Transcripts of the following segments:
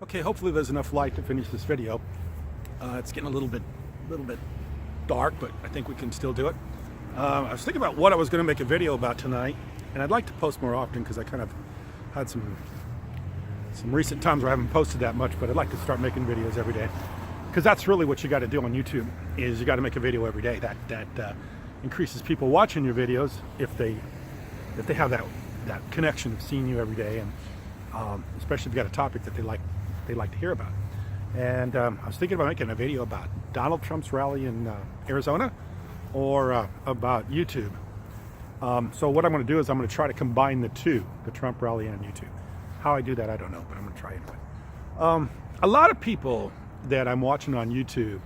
Okay, hopefully there's enough light to finish this video. It's getting a little bit dark, but I think we can still do it. I was thinking about what I was going to make a video about tonight, and I'd like to post more often because I kind of had some recent times where I haven't posted that much, but I'd like to start making videos every day because that's really what you got to do on YouTube. Is you got to make a video every day. That increases people watching your videos if they have that connection of seeing you every day, and especially if you got a topic that they like to hear about. And I was thinking about making a video about Donald Trump's rally in Arizona or about YouTube. So what I'm going to do is I'm going to try to combine the two, the Trump rally and YouTube. How I do that, I don't know, but I'm going to try anyway. A lot of people that I'm watching on YouTube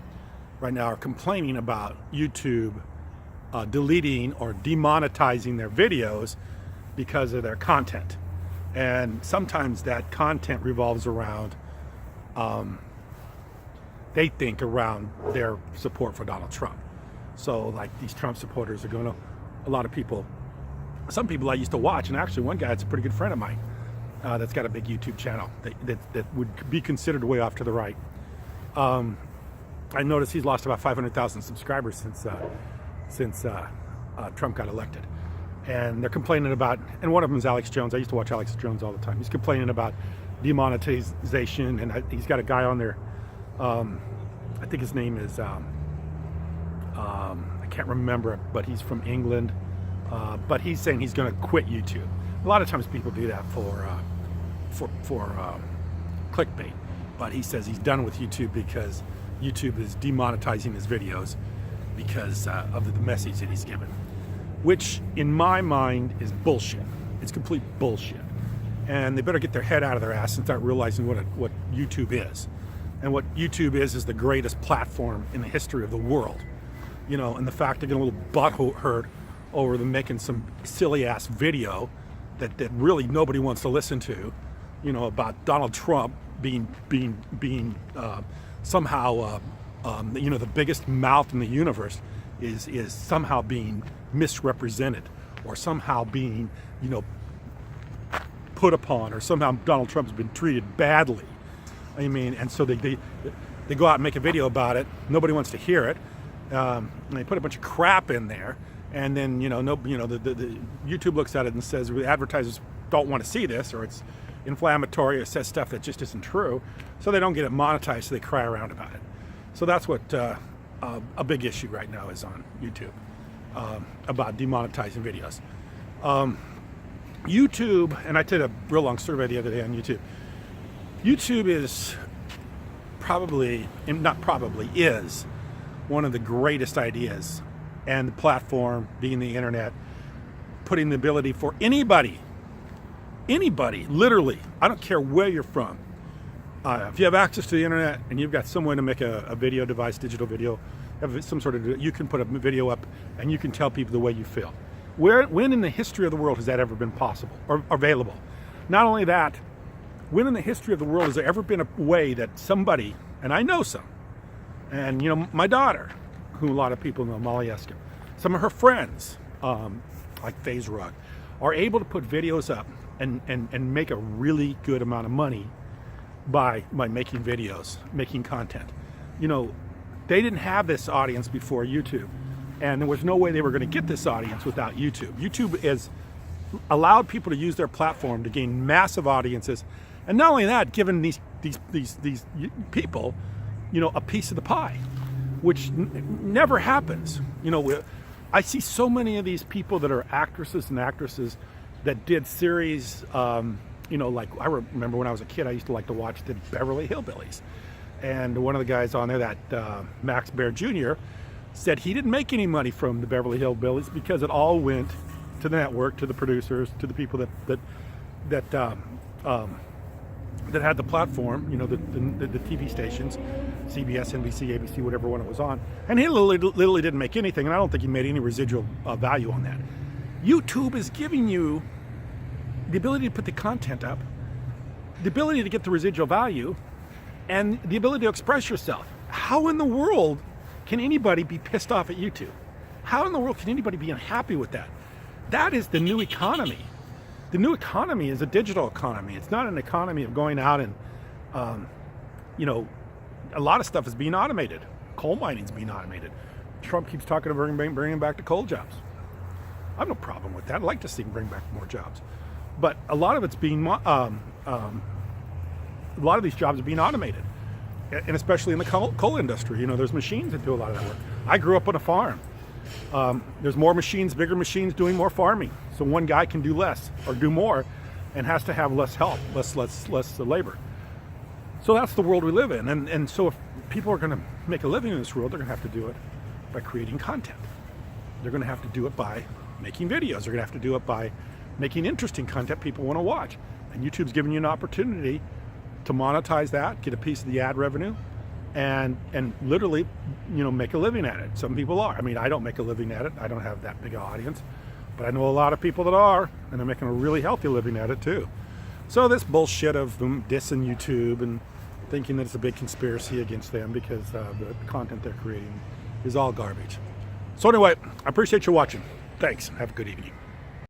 right now are complaining about YouTube deleting or demonetizing their videos because of their content. And sometimes that content revolves around, they think around their support for Donald Trump. So like these Trump supporters are going to, a lot of people, some people I used to watch, and actually one guy that's a pretty good friend of mine that's got a big YouTube channel that would be considered way off to the right. I noticed he's lost about 500,000 subscribers since Trump got elected. And they're complaining about, and one of them is Alex Jones. I used to watch Alex Jones all the time. He's complaining about demonetization, and he's got a guy on there. I think his name is, I can't remember, but he's from England. But he's saying he's going to quit YouTube. A lot of times people do that for clickbait. But he says he's done with YouTube because YouTube is demonetizing his videos because of the message that he's given, which in my mind is bullshit. It's complete bullshit. And they better get their head out of their ass and start realizing what YouTube is. And what YouTube is the greatest platform in the history of the world. You know, and the fact they're getting a little butt hurt over them making some silly ass video that really nobody wants to listen to, you know, about Donald Trump being somehow you know, the biggest mouth in the universe is somehow being misrepresented, or somehow being, you know, put upon, or somehow Donald Trump's been treated badly. I mean, and so they go out and make a video about it. Nobody wants to hear it. And they put a bunch of crap in there, and then the YouTube looks at it and says the advertisers don't want to see this, or it's inflammatory, or says stuff that just isn't true, so they don't get it monetized, so they cry around about it. So that's what a big issue right now is on YouTube, about demonetizing videos. YouTube, and I did a real long survey the other day on YouTube. YouTube is is one of the greatest ideas, and the platform being the internet, putting the ability for anybody, literally, I don't care where you're from, if you have access to the internet and you've got some way to make a video device, digital video, have some sort of, you can put a video up and you can tell people the way you feel. When in the history of the world has that ever been possible or available? Not only that, when in the history of the world has there ever been a way that somebody, and I know some, and you know, my daughter, who a lot of people know, Molly Eskin, some of her friends, like FaZe Rug, are able to put videos up and make a really good amount of money by making videos, making content. You know, they didn't have this audience before YouTube, and there was no way they were going to get this audience without YouTube. YouTube has allowed people to use their platform to gain massive audiences, and not only that, given these people, you know, a piece of the pie, which never happens. You know, I see so many of these people that are actresses and actresses that did series. You know, like I remember when I was a kid, I used to like to watch the Beverly Hillbillies, and one of the guys on there, that Max Baer Jr., said he didn't make any money from the Beverly Hillbillies because it all went to the network, to the producers, to the people that had the platform, you know, the TV stations, CBS, NBC, ABC, whatever one it was on, and he literally didn't make anything, and I don't think he made any residual value on that. YouTube is giving you the ability to put the content up, the ability to get the residual value, and the ability to express yourself. How in the world can anybody be pissed off at YouTube? How in the world can anybody be unhappy with that? That is the new economy. The new economy is a digital economy. It's not an economy of going out and You know, a lot of stuff is being automated. Coal mining is being automated. Trump keeps talking about bringing back the coal jobs. I have no problem with that. I'd like to see him bring back more jobs. But a lot of it's being, a lot of these jobs are being automated. And especially in the coal industry, you know, there's machines that do a lot of that work. I grew up on a farm. There's more machines, bigger machines doing more farming. So one guy can do less or do more and has to have less help, less labor. So that's the world we live in. And so if people are going to make a living in this world, they're going to have to do it by creating content. They're going to have to do it by making videos. They're going to have to do it by making interesting content people want to watch. And YouTube's giving you an opportunity to monetize that, get a piece of the ad revenue, and literally, you know, make a living at it. Some people are. I mean, I don't make a living at it. I don't have that big an audience, but I know a lot of people that are, and they're making a really healthy living at it too. So this bullshit of them dissing YouTube and thinking that it's a big conspiracy against them because the content they're creating is all garbage. So anyway, I appreciate you watching. Thanks. Have a good evening.